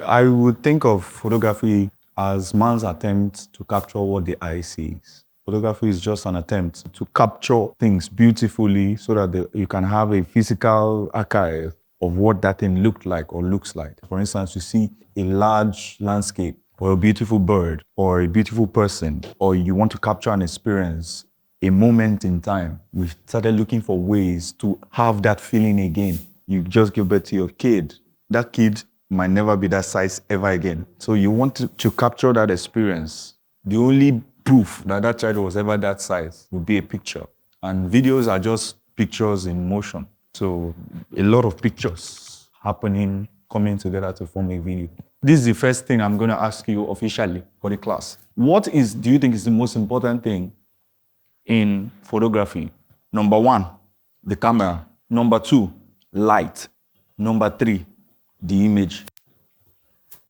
I would think of photography as man's attempt to capture what the eye sees. Photography is just an attempt to capture things beautifully so that you can have a physical archive of what that thing looked like or looks like. For instance, you see a large landscape or a beautiful bird or a beautiful person, or you want to capture an experience, a moment in time. We started looking for ways to have that feeling again. You just give birth to your kid. That kid might never be that size ever again. So you want to capture that experience. The only proof that that child was ever that size would be a picture. And videos are just pictures in motion. So a lot of pictures happening, coming together to form a video. This is the first thing I'm going to ask you officially for the class. What do you think is the most important thing in photography? Number 1, the camera. Number 2, light. Number 3, the image.